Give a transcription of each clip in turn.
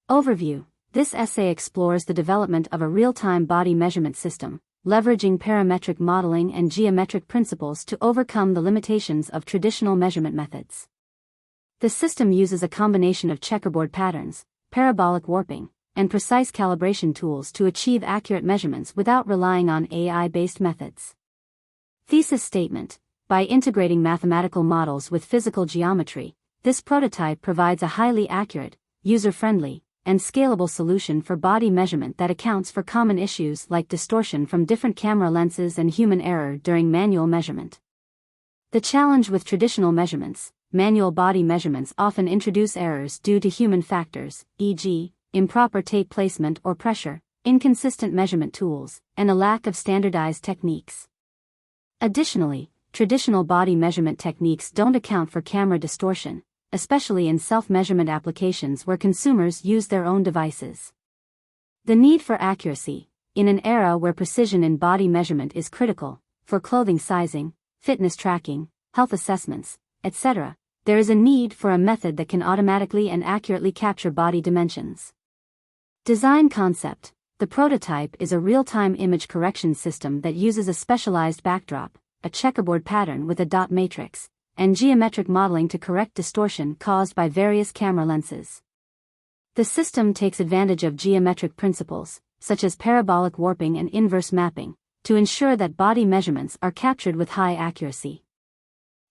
Overview. This essay explores the development of a real-time body measurement system, leveraging parametric modeling and geometric principles to overcome the limitations of traditional measurement methods. The system uses a combination of checkerboard patterns, parabolic warping, and precise calibration tools to achieve accurate measurements without relying on AI-based methods. Thesis statement. By integrating mathematical models with physical geometry, this prototype provides a highly accurate, user-friendly, and scalable solution for body measurement that accounts for common issues like distortion from different camera lenses and human error during manual measurement. The challenge with traditional measurements: manual body measurements often introduce errors due to human factors, e.g., improper tape placement or pressure, inconsistent measurement tools, and a lack of standardized techniques. Additionally, traditional body measurement techniques don't account for camera distortion, especially in self-measurement applications where consumers use their own devices. The need for accuracy. In an era where precision in body measurement is critical, for clothing sizing, fitness tracking, health assessments, etc., there is a need for a method that can automatically and accurately capture body dimensions. Design concept. The prototype is a real-time image correction system that uses a specialized backdrop, a checkerboard pattern with a dot matrix, and geometric modeling to correct distortion caused by various camera lenses. The system takes advantage of geometric principles, such as parabolic warping and inverse mapping, to ensure that body measurements are captured with high accuracy.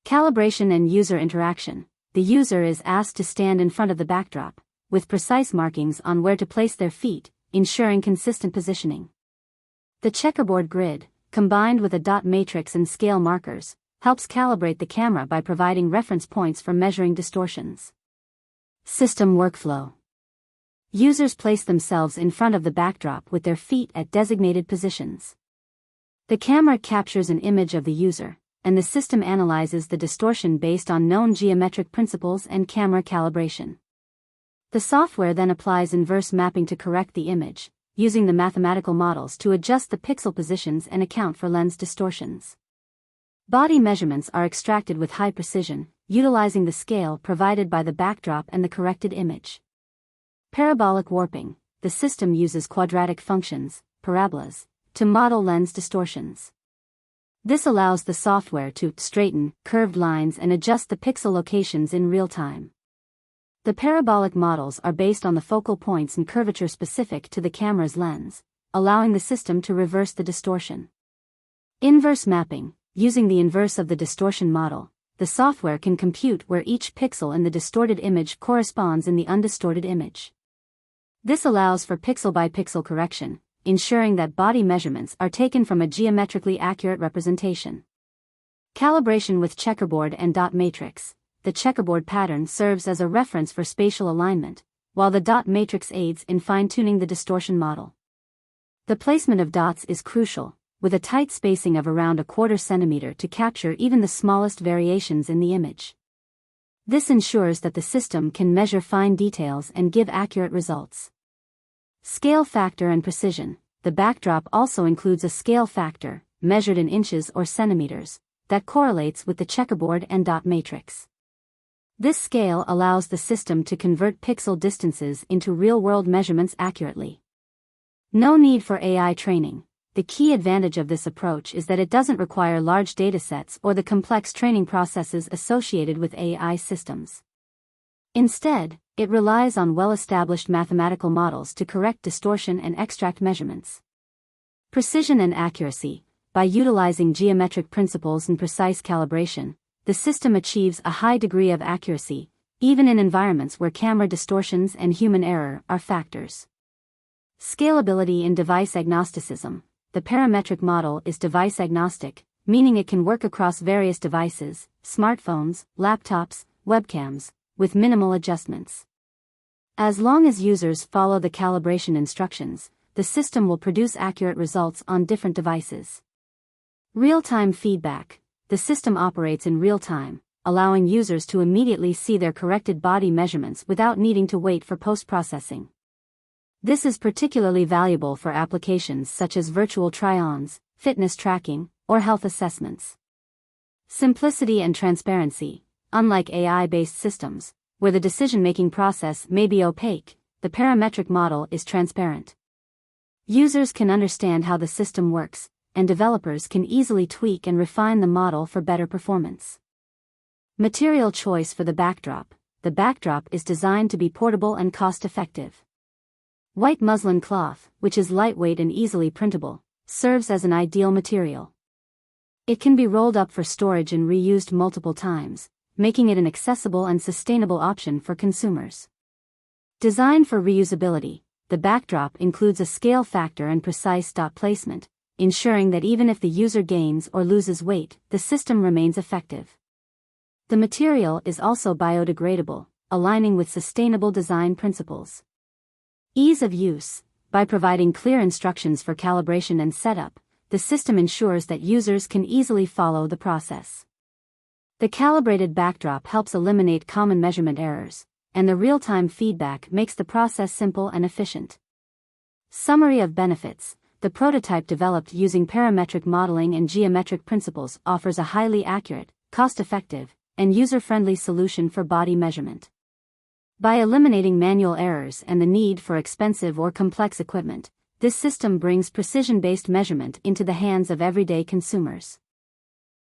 Calibration and user interaction. The user is asked to stand in front of the backdrop, with precise markings on where to place their feet, ensuring consistent positioning. The checkerboard grid, combined with a dot matrix and scale markers, helps calibrate the camera by providing reference points for measuring distortions. System workflow. Users place themselves in front of the backdrop with their feet at designated positions. The camera captures an image of the user, and the system analyzes the distortion based on known geometric principles and camera calibration. The software then applies inverse mapping to correct the image, using the mathematical models to adjust the pixel positions and account for lens distortions. Body measurements are extracted with high precision, utilizing the scale provided by the backdrop and the corrected image. Parabolic warping. The system uses quadratic functions, parabolas, to model lens distortions. This allows the software to straighten curved lines and adjust the pixel locations in real time. The parabolic models are based on the focal points and curvature specific to the camera's lens, allowing the system to reverse the distortion. Inverse mapping. Using the inverse of the distortion model, the software can compute where each pixel in the distorted image corresponds in the undistorted image. This allows for pixel-by-pixel correction, ensuring that body measurements are taken from a geometrically accurate representation. Calibration with checkerboard and dot matrix. The checkerboard pattern serves as a reference for spatial alignment, while the dot matrix aids in fine-tuning the distortion model. The placement of dots is crucial, with a tight spacing of around 1/4 centimeter to capture even the smallest variations in the image. This ensures that the system can measure fine details and give accurate results. Scale factor and precision. The backdrop also includes a scale factor, measured in inches or centimeters, that correlates with the checkerboard and dot matrix. This scale allows the system to convert pixel distances into real-world measurements accurately. No need for AI training. The key advantage of this approach is that it doesn't require large datasets or the complex training processes associated with AI systems. Instead, it relies on well-established mathematical models to correct distortion and extract measurements. Precision and accuracy. By utilizing geometric principles and precise calibration, the system achieves a high degree of accuracy, even in environments where camera distortions and human error are factors. Scalability and device agnosticism. The parametric model is device agnostic, meaning it can work across various devices, smartphones, laptops, webcams, with minimal adjustments. As long as users follow the calibration instructions, the system will produce accurate results on different devices. Real-time feedback. The system operates in real time, allowing users to immediately see their corrected body measurements without needing to wait for post-processing. This is particularly valuable for applications such as virtual try-ons, fitness tracking, or health assessments. Simplicity and transparency. Unlike AI-based systems, where the decision-making process may be opaque, the parametric model is transparent. Users can understand how the system works, and developers can easily tweak and refine the model for better performance. Material choice for the backdrop. The backdrop is designed to be portable and cost-effective. White muslin cloth, which is lightweight and easily printable, serves as an ideal material. It can be rolled up for storage and reused multiple times, making it an accessible and sustainable option for consumers. Designed for reusability, the backdrop includes a scale factor and precise dot placement, ensuring that even if the user gains or loses weight, the system remains effective. The material is also biodegradable, aligning with sustainable design principles. Ease of use. By providing clear instructions for calibration and setup, the system ensures that users can easily follow the process. The calibrated backdrop helps eliminate common measurement errors, and the real-time feedback makes the process simple and efficient. Summary of benefits. The prototype developed using parametric modeling and geometric principles offers a highly accurate, cost-effective, and user-friendly solution for body measurement. By eliminating manual errors and the need for expensive or complex equipment, this system brings precision-based measurement into the hands of everyday consumers.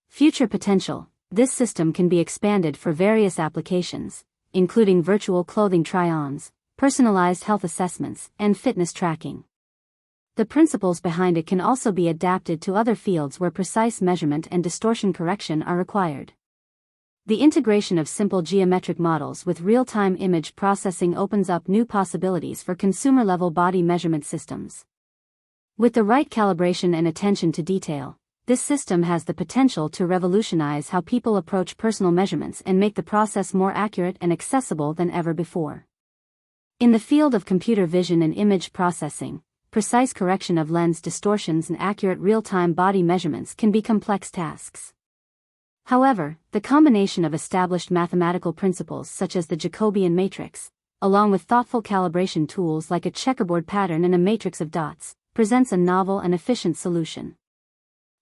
Future potential. This system can be expanded for various applications, including virtual clothing try-ons, personalized health assessments, and fitness tracking. The principles behind it can also be adapted to other fields where precise measurement and distortion correction are required. The integration of simple geometric models with real-time image processing opens up new possibilities for consumer-level body measurement systems. With the right calibration and attention to detail, this system has the potential to revolutionize how people approach personal measurements and make the process more accurate and accessible than ever before. In the field of computer vision and image processing, precise correction of lens distortions and accurate real-time body measurements can be complex tasks. However, the combination of established mathematical principles such as the Jacobian matrix, along with thoughtful calibration tools like a checkerboard pattern and a matrix of dots, presents a novel and efficient solution.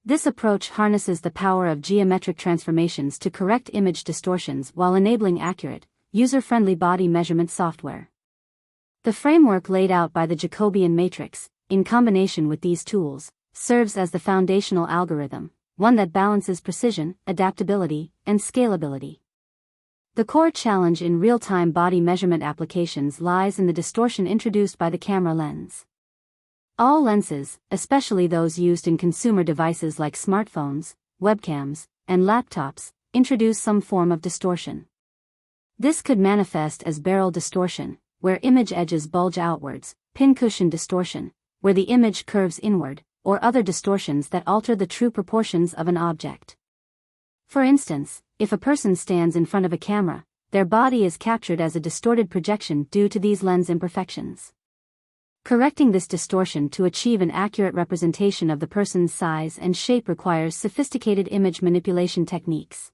This approach harnesses the power of geometric transformations to correct image distortions while enabling accurate, user-friendly body measurement software. The framework laid out by the Jacobian matrix, in combination with these tools, serves as the foundational algorithm, one that balances precision, adaptability, and scalability. The core challenge in real-time body measurement applications lies in the distortion introduced by the camera lens. All lenses, especially those used in consumer devices like smartphones, webcams, and laptops, introduce some form of distortion. This could manifest as barrel distortion, where image edges bulge outwards, pincushion distortion, where the image curves inward, or other distortions that alter the true proportions of an object. For instance, if a person stands in front of a camera, their body is captured as a distorted projection due to these lens imperfections. Correcting this distortion to achieve an accurate representation of the person's size and shape requires sophisticated image manipulation techniques.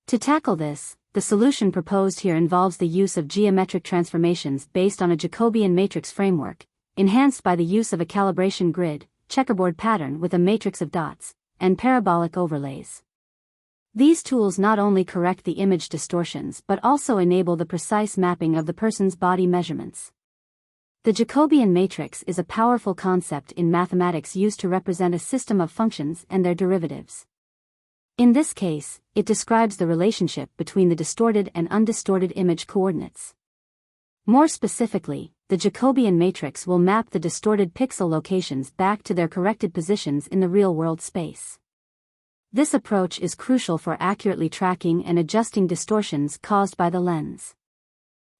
To tackle this, the solution proposed here involves the use of geometric transformations based on a Jacobian matrix framework, enhanced by the use of a calibration grid, checkerboard pattern with a matrix of dots, and parabolic overlays. These tools not only correct the image distortions but also enable the precise mapping of the person's body measurements. The Jacobian matrix is a powerful concept in mathematics used to represent a system of functions and their derivatives. In this case, it describes the relationship between the distorted and undistorted image coordinates. More specifically, the Jacobian matrix will map the distorted pixel locations back to their corrected positions in the real-world space. This approach is crucial for accurately tracking and adjusting distortions caused by the lens.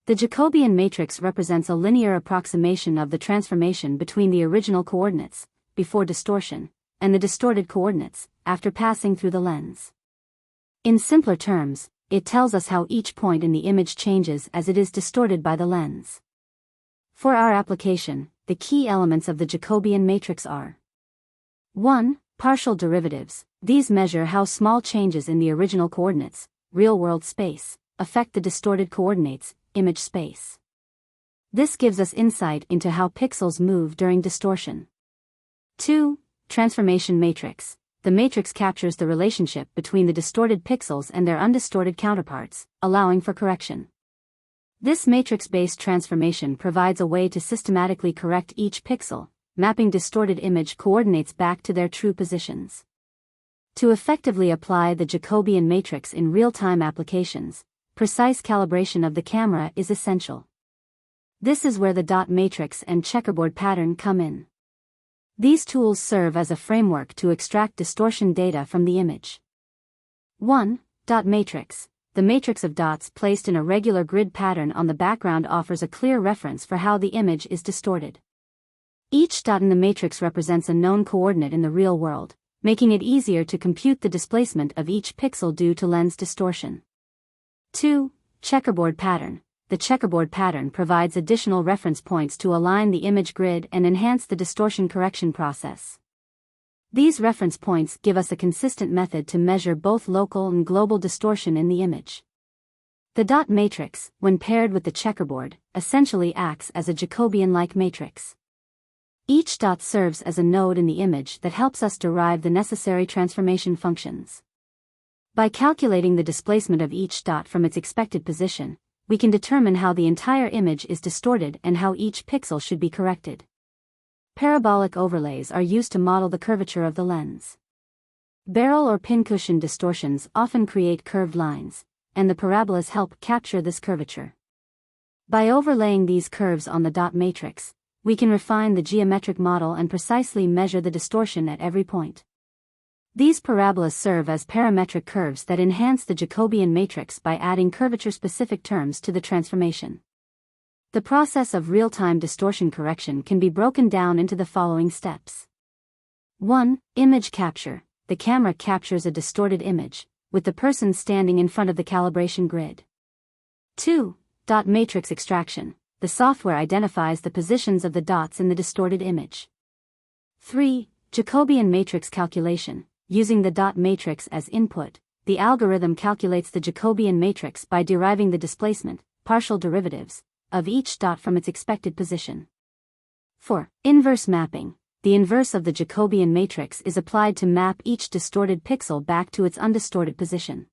The Jacobian matrix represents a linear approximation of the transformation between the original coordinates, before distortion, and the distorted coordinates, after passing through the lens. In simpler terms, it tells us how each point in the image changes as it is distorted by the lens. For our application, the key elements of the Jacobian matrix are 1. Partial derivatives. These measure how small changes in the original coordinates, real-world space, affect the distorted coordinates, image space. This gives us insight into how pixels move during distortion. 2. Transformation matrix. The matrix captures the relationship between the distorted pixels and their undistorted counterparts, allowing for correction. This matrix-based transformation provides a way to systematically correct each pixel, mapping distorted image coordinates back to their true positions. To effectively apply the Jacobian matrix in real-time applications, precise calibration of the camera is essential. This is where the dot matrix and checkerboard pattern come in. These tools serve as a framework to extract distortion data from the image. 1. Dot matrix. The matrix of dots placed in a regular grid pattern on the background offers a clear reference for how the image is distorted. Each dot in the matrix represents a known coordinate in the real world, making it easier to compute the displacement of each pixel due to lens distortion. 2. Checkerboard pattern. The checkerboard pattern provides additional reference points to align the image grid and enhance the distortion correction process. These reference points give us a consistent method to measure both local and global distortion in the image. The dot matrix, when paired with the checkerboard, essentially acts as a Jacobian-like matrix. Each dot serves as a node in the image that helps us derive the necessary transformation functions. By calculating the displacement of each dot from its expected position, we can determine how the entire image is distorted and how each pixel should be corrected. Parabolic overlays are used to model the curvature of the lens. Barrel or pincushion distortions often create curved lines, and the parabolas help capture this curvature. By overlaying these curves on the dot matrix, we can refine the geometric model and precisely measure the distortion at every point. These parabolas serve as parametric curves that enhance the Jacobian matrix by adding curvature-specific terms to the transformation. The process of real-time distortion correction can be broken down into the following steps. 1. Image capture. The camera captures a distorted image, with the person standing in front of the calibration grid. 2. Dot matrix extraction. The software identifies the positions of the dots in the distorted image. 3. Jacobian matrix calculation. Using the dot matrix as input, the algorithm calculates the Jacobian matrix by deriving the displacement, partial derivatives, of each dot from its expected position. 4. Inverse mapping. The inverse of the Jacobian matrix is applied to map each distorted pixel back to its undistorted position.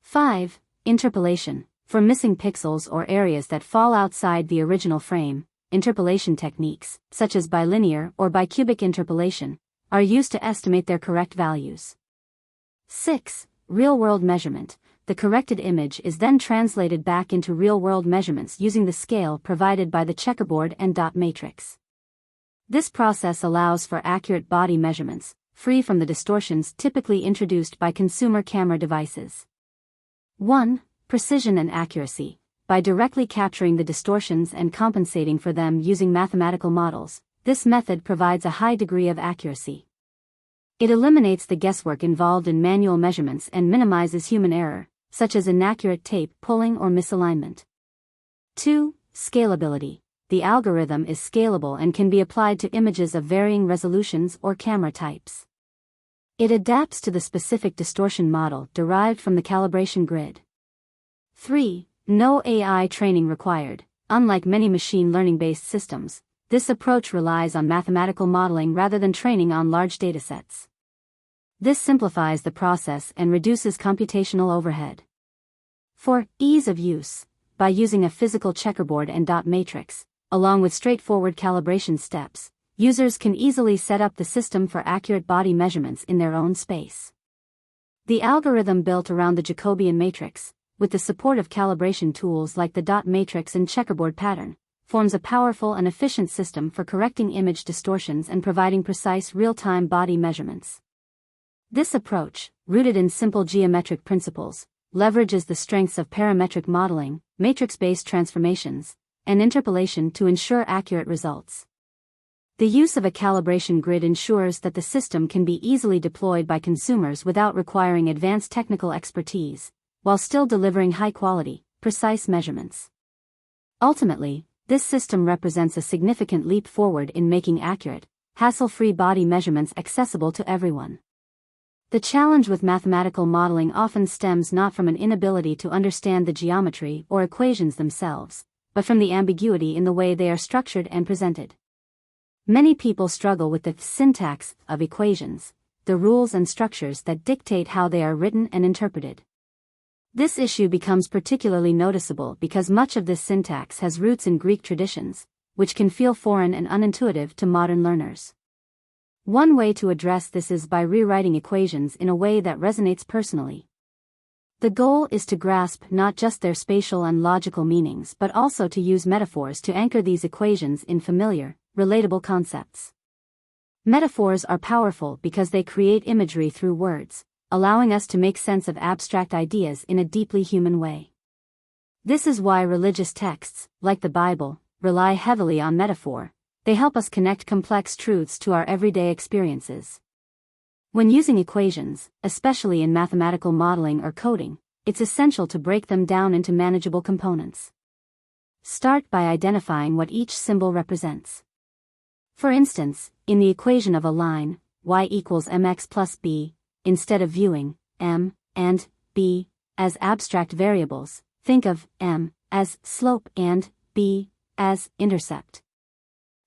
5. Interpolation. For missing pixels or areas that fall outside the original frame, interpolation techniques, such as bilinear or bicubic interpolation, are used to estimate their correct values. 6. Real-world measurement. The corrected image is then translated back into real-world measurements using the scale provided by the checkerboard and dot matrix. This process allows for accurate body measurements, free from the distortions typically introduced by consumer camera devices. 1. Precision and accuracy. By directly capturing the distortions and compensating for them using mathematical models, this method provides a high degree of accuracy. It eliminates the guesswork involved in manual measurements and minimizes human error, such as inaccurate tape pulling or misalignment. 2. Scalability. The algorithm is scalable and can be applied to images of varying resolutions or camera types. It adapts to the specific distortion model derived from the calibration grid. 3. No AI training required. Unlike many machine learning-based systems, this approach relies on mathematical modeling rather than training on large datasets. This simplifies the process and reduces computational overhead. 4. Ease of use. By using a physical checkerboard and dot matrix, along with straightforward calibration steps, users can easily set up the system for accurate body measurements in their own space. The algorithm built around the Jacobian matrix, with the support of calibration tools like the dot matrix and checkerboard pattern, forms a powerful and efficient system for correcting image distortions and providing precise real-time body measurements. This approach, rooted in simple geometric principles, leverages the strengths of parametric modeling, matrix-based transformations, and interpolation to ensure accurate results. The use of a calibration grid ensures that the system can be easily deployed by consumers without requiring advanced technical expertise, while still delivering high-quality, precise measurements. Ultimately, this system represents a significant leap forward in making accurate, hassle-free body measurements accessible to everyone. The challenge with mathematical modeling often stems not from an inability to understand the geometry or equations themselves, but from the ambiguity in the way they are structured and presented. Many people struggle with the syntax of equations, the rules and structures that dictate how they are written and interpreted. This issue becomes particularly noticeable because much of this syntax has roots in Greek traditions, which can feel foreign and unintuitive to modern learners. One way to address this is by rewriting equations in a way that resonates personally. The goal is to grasp not just their spatial and logical meanings but also to use metaphors to anchor these equations in familiar, relatable concepts. Metaphors are powerful because they create imagery through words, allowing us to make sense of abstract ideas in a deeply human way. This is why religious texts, like the Bible, rely heavily on metaphor. They help us connect complex truths to our everyday experiences. When using equations, especially in mathematical modeling or coding, it's essential to break them down into manageable components. Start by identifying what each symbol represents. For instance, in the equation of a line, y equals mx plus b, instead of viewing m and b as abstract variables, think of m as slope and b as intercept.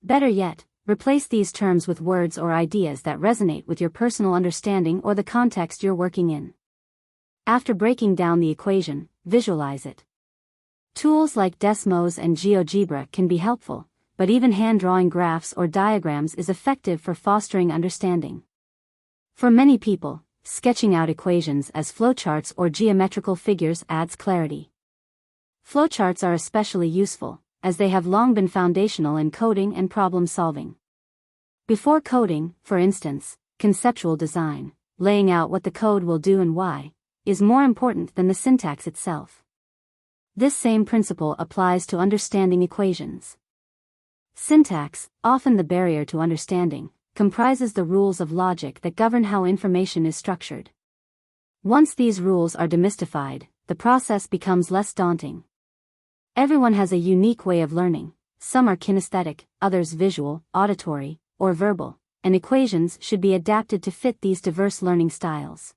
Better yet, replace these terms with words or ideas that resonate with your personal understanding or the context you're working in. After breaking down the equation, visualize it. Tools like Desmos and GeoGebra can be helpful, but even hand-drawing graphs or diagrams is effective for fostering understanding. For many people, sketching out equations as flowcharts or geometrical figures adds clarity. Flowcharts are especially useful, as they have long been foundational in coding and problem-solving. Before coding, for instance, conceptual design, laying out what the code will do and why, is more important than the syntax itself. This same principle applies to understanding equations. Syntax, often the barrier to understanding, comprises the rules of logic that govern how information is structured. Once these rules are demystified, the process becomes less daunting. Everyone has a unique way of learning. Some are kinesthetic, others visual, auditory, or verbal, and equations should be adapted to fit these diverse learning styles.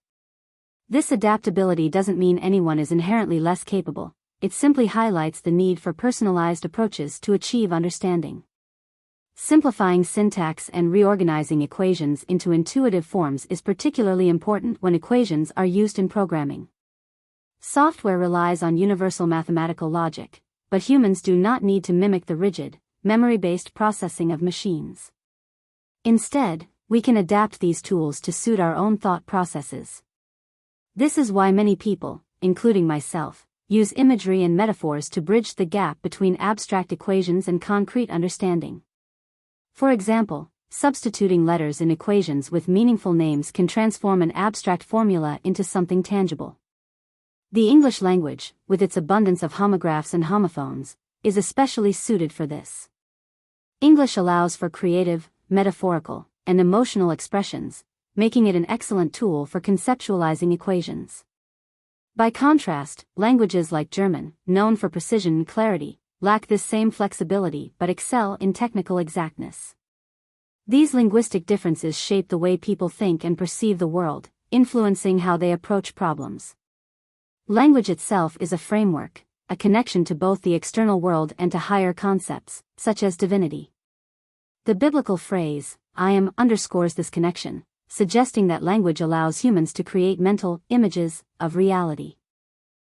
This adaptability doesn't mean anyone is inherently less capable, it simply highlights the need for personalized approaches to achieve understanding. Simplifying syntax and reorganizing equations into intuitive forms is particularly important when equations are used in programming. Software relies on universal mathematical logic, but humans do not need to mimic the rigid, memory-based processing of machines. Instead, we can adapt these tools to suit our own thought processes. This is why many people, including myself, use imagery and metaphors to bridge the gap between abstract equations and concrete understanding. For example, substituting letters in equations with meaningful names can transform an abstract formula into something tangible. The English language, with its abundance of homographs and homophones, is especially suited for this. English allows for creative, metaphorical, and emotional expressions, making it an excellent tool for conceptualizing equations. By contrast, languages like German, known for precision and clarity, lack this same flexibility but excel in technical exactness. These linguistic differences shape the way people think and perceive the world, influencing how they approach problems. Language itself is a framework, a connection to both the external world and to higher concepts, such as divinity. The biblical phrase, "I am," underscores this connection, suggesting that language allows humans to create mental images of reality.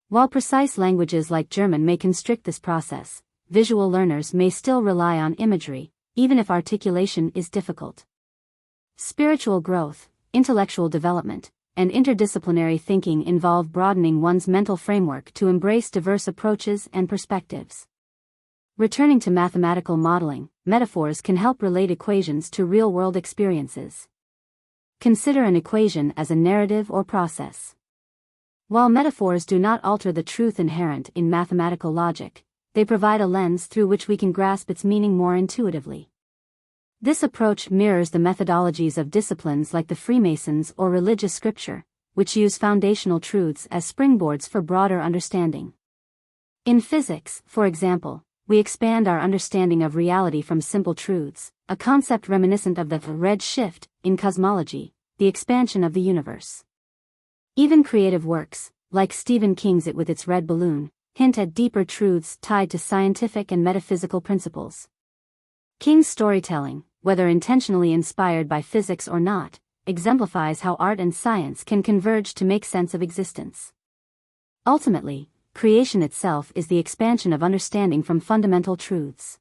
While precise languages like German may constrict this process, visual learners may still rely on imagery, even if articulation is difficult. Spiritual growth, intellectual development, and interdisciplinary thinking involve broadening one's mental framework to embrace diverse approaches and perspectives. Returning to mathematical modeling, metaphors can help relate equations to real-world experiences. Consider an equation as a narrative or process. While metaphors do not alter the truth inherent in mathematical logic, they provide a lens through which we can grasp its meaning more intuitively. This approach mirrors the methodologies of disciplines like the Freemasons or religious scripture, which use foundational truths as springboards for broader understanding. In physics, for example, we expand our understanding of reality from simple truths, a concept reminiscent of the red shift, in cosmology, the expansion of the universe. Even creative works, like Stephen King's It with its red balloon, hint at deeper truths tied to scientific and metaphysical principles. King's storytelling, whether intentionally inspired by physics or not, exemplifies how art and science can converge to make sense of existence. Ultimately, creation itself is the expansion of understanding from fundamental truths.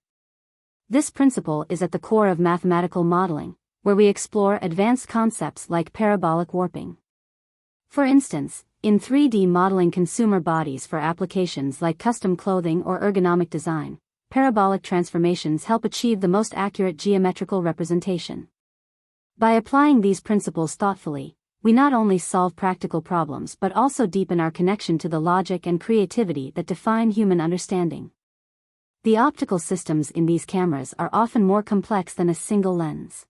This principle is at the core of mathematical modeling, where we explore advanced concepts like parabolic warping. For instance, in 3D modeling consumer bodies for applications like custom clothing or ergonomic design, parabolic transformations help achieve the most accurate geometrical representation. By applying these principles thoughtfully, we not only solve practical problems but also deepen our connection to the logic and creativity that define human understanding. The optical systems in these cameras are often more complex than a single lens.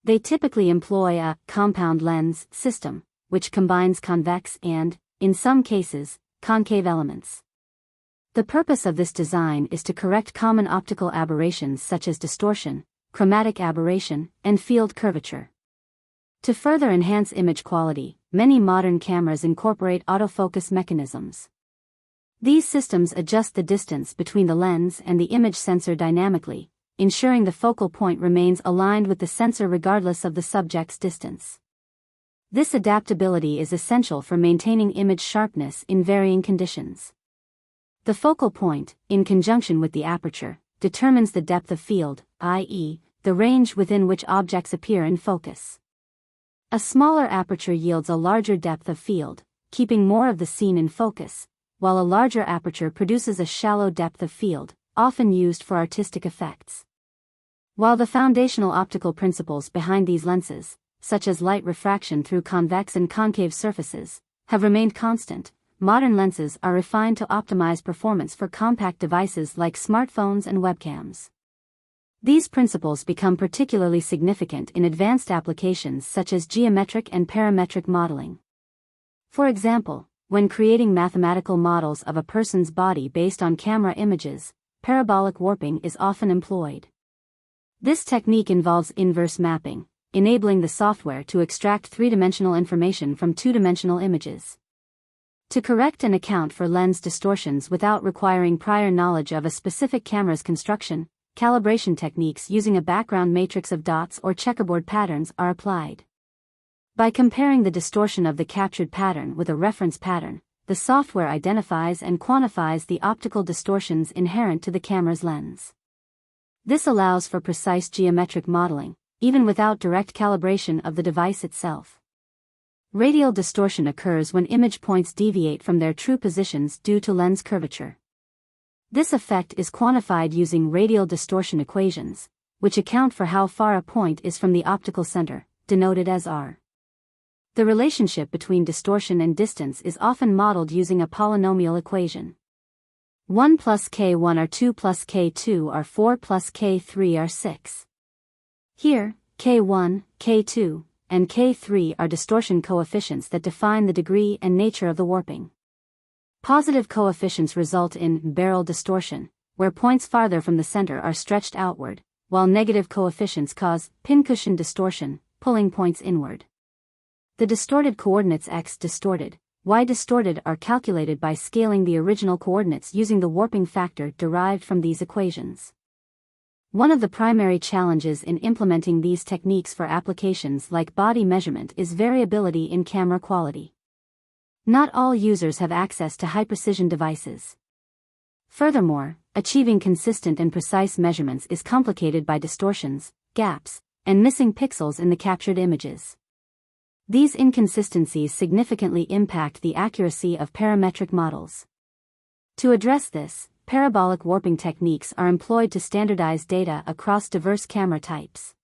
They typically employ a compound lens system, which combines convex and, in some cases, concave elements. The purpose of this design is to correct common optical aberrations such as distortion, chromatic aberration, and field curvature. To further enhance image quality, many modern cameras incorporate autofocus mechanisms. These systems adjust the distance between the lens and the image sensor dynamically, ensuring the focal point remains aligned with the sensor regardless of the subject's distance. This adaptability is essential for maintaining image sharpness in varying conditions. The focal point, in conjunction with the aperture, determines the depth of field, i.e., the range within which objects appear in focus. A smaller aperture yields a larger depth of field, keeping more of the scene in focus, while a larger aperture produces a shallow depth of field, often used for artistic effects. While the foundational optical principles behind these lenses, such as light refraction through convex and concave surfaces, have remained constant, modern lenses are refined to optimize performance for compact devices like smartphones and webcams. These principles become particularly significant in advanced applications such as geometric and parametric modeling. For example, when creating mathematical models of a person's body based on camera images, parabolic warping is often employed. This technique involves inverse mapping, enabling the software to extract three-dimensional information from two-dimensional images. To correct and account for lens distortions without requiring prior knowledge of a specific camera's construction, calibration techniques using a background matrix of dots or checkerboard patterns are applied. By comparing the distortion of the captured pattern with a reference pattern, the software identifies and quantifies the optical distortions inherent to the camera's lens. This allows for precise geometric modeling, even without direct calibration of the device itself. Radial distortion occurs when image points deviate from their true positions due to lens curvature. This effect is quantified using radial distortion equations, which account for how far a point is from the optical center, denoted as r. The relationship between distortion and distance is often modeled using a polynomial equation. 1 plus k1 are 2 plus k2 are 4 plus k3 are 6. Here, k1, k2, and k3 are distortion coefficients that define the degree and nature of the warping. Positive coefficients result in barrel distortion, where points farther from the center are stretched outward, while negative coefficients cause pincushion distortion, pulling points inward. The distorted coordinates x distorted, y distorted are calculated by scaling the original coordinates using the warping factor derived from these equations. One of the primary challenges in implementing these techniques for applications like body measurement is variability in camera quality. Not all users have access to high-precision devices. Furthermore, achieving consistent and precise measurements is complicated by distortions, gaps, and missing pixels in the captured images. These inconsistencies significantly impact the accuracy of parametric models. To address this, parabolic warping techniques are employed to standardize data across diverse camera types.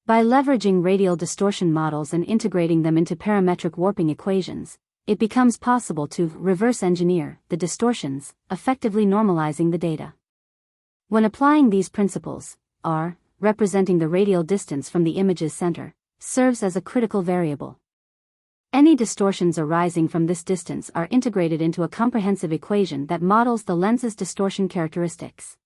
By leveraging radial distortion models and integrating them into parametric warping equations, it becomes possible to reverse engineer the distortions, effectively normalizing the data. When applying these principles, r, representing the radial distance from the image's center, serves as a critical variable. Any distortions arising from this distance are integrated into a comprehensive equation that models the lens's distortion characteristics.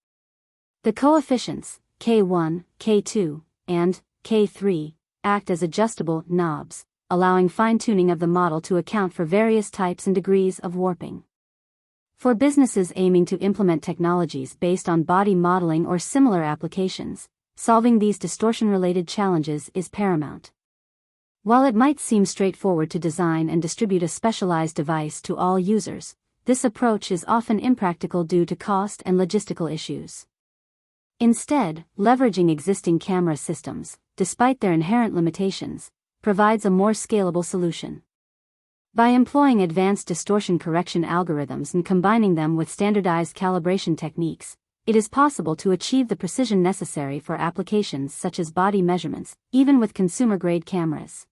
The coefficients, k1, k2, and k3, act as adjustable knobs, allowing fine-tuning of the model to account for various types and degrees of warping. For businesses aiming to implement technologies based on body modeling or similar applications, solving these distortion-related challenges is paramount. While it might seem straightforward to design and distribute a specialized device to all users, this approach is often impractical due to cost and logistical issues. Instead, leveraging existing camera systems, despite their inherent limitations, provides a more scalable solution. By employing advanced distortion correction algorithms and combining them with standardized calibration techniques, it is possible to achieve the precision necessary for applications such as body measurements, even with consumer-grade cameras.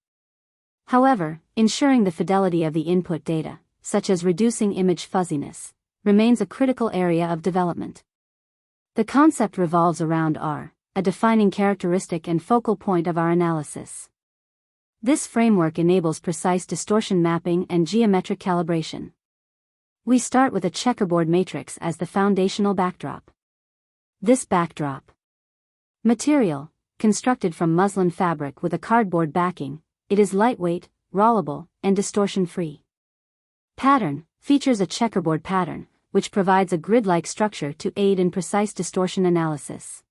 However, ensuring the fidelity of the input data, such as reducing image fuzziness, remains a critical area of development. The concept revolves around R, a defining characteristic and focal point of our analysis. This framework enables precise distortion mapping and geometric calibration. We start with a checkerboard matrix as the foundational backdrop. This backdrop material, constructed from muslin fabric with a cardboard backing, it is lightweight, rollable, and distortion-free. Pattern features a checkerboard pattern, which provides a grid-like structure to aid in precise distortion analysis.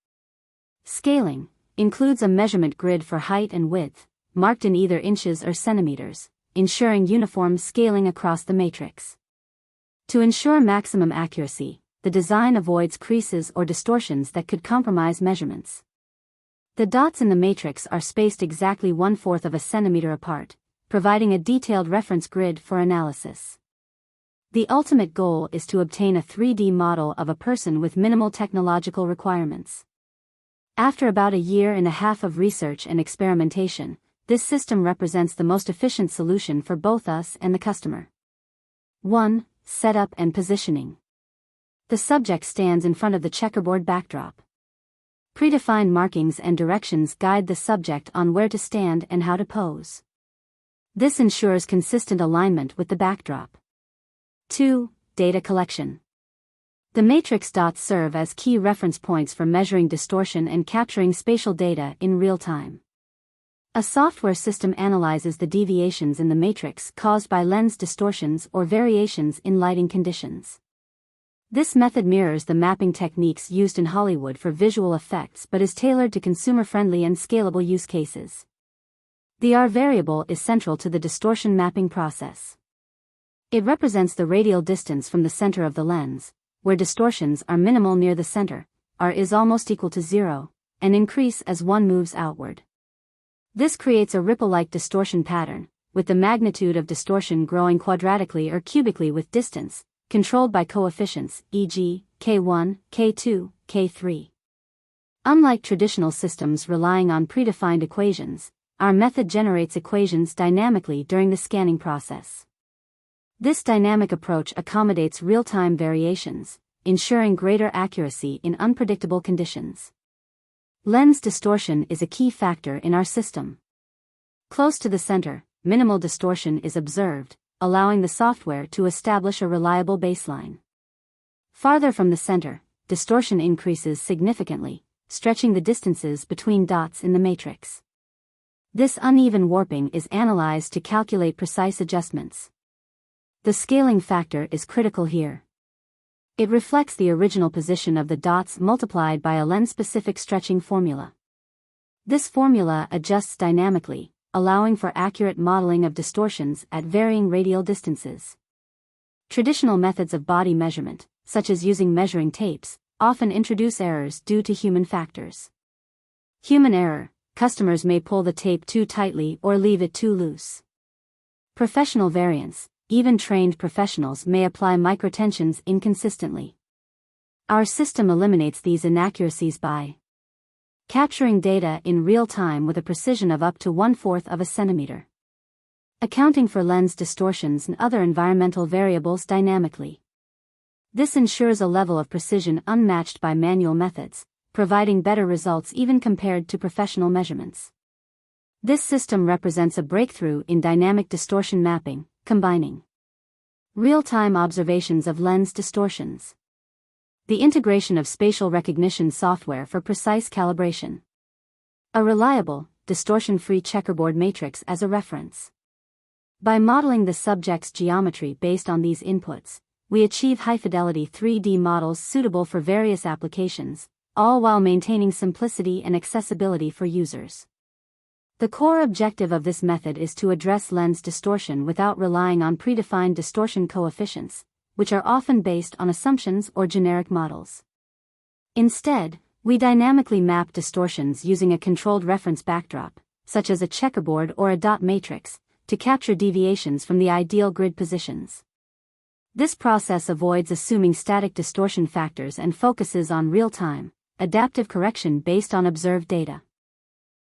Scaling includes a measurement grid for height and width, marked in either inches or centimeters, ensuring uniform scaling across the matrix. To ensure maximum accuracy, the design avoids creases or distortions that could compromise measurements. The dots in the matrix are spaced exactly 1/4 of a centimeter apart, providing a detailed reference grid for analysis. The ultimate goal is to obtain a 3D model of a person with minimal technological requirements. After about a year and a half of research and experimentation, this system represents the most efficient solution for both us and the customer. 1. Setup and positioning. The subject stands in front of the checkerboard backdrop. Predefined markings and directions guide the subject on where to stand and how to pose. This ensures consistent alignment with the backdrop. 2. Data collection. The matrix dots serve as key reference points for measuring distortion and capturing spatial data in real time. A software system analyzes the deviations in the matrix caused by lens distortions or variations in lighting conditions. This method mirrors the mapping techniques used in Hollywood for visual effects but is tailored to consumer-friendly and scalable use cases. The R variable is central to the distortion mapping process. It represents the radial distance from the center of the lens, where distortions are minimal near the center. R is almost equal to 0, and increase as one moves outward. This creates a ripple-like distortion pattern, with the magnitude of distortion growing quadratically or cubically with distance, controlled by coefficients, e.g., K1, K2, K3. Unlike traditional systems relying on predefined equations, our method generates equations dynamically during the scanning process. This dynamic approach accommodates real-time variations, ensuring greater accuracy in unpredictable conditions. Lens distortion is a key factor in our system. Close to the center, minimal distortion is observed, allowing the software to establish a reliable baseline. Farther from the center, distortion increases significantly, stretching the distances between dots in the matrix. This uneven warping is analyzed to calculate precise adjustments. The scaling factor is critical here. It reflects the original position of the dots multiplied by a lens-specific stretching formula. This formula adjusts dynamically, allowing for accurate modeling of distortions at varying radial distances. Traditional methods of body measurement, such as using measuring tapes, often introduce errors due to human factors. Human error: customers may pull the tape too tightly or leave it too loose. Professional variance: even trained professionals may apply microtensions inconsistently. Our system eliminates these inaccuracies by capturing data in real time with a precision of up to 1/4 of a centimeter, accounting for lens distortions and other environmental variables dynamically. This ensures a level of precision unmatched by manual methods, providing better results even compared to professional measurements. This system represents a breakthrough in dynamic distortion mapping, combining real-time observations of lens distortions, the integration of spatial recognition software for precise calibration, a reliable, distortion-free checkerboard matrix as a reference. By modeling the subject's geometry based on these inputs, we achieve high-fidelity 3D models suitable for various applications, all while maintaining simplicity and accessibility for users. The core objective of this method is to address lens distortion without relying on predefined distortion coefficients, which are often based on assumptions or generic models. Instead, we dynamically map distortions using a controlled reference backdrop, such as a checkerboard or a dot matrix, to capture deviations from the ideal grid positions. This process avoids assuming static distortion factors and focuses on real-time, adaptive correction based on observed data.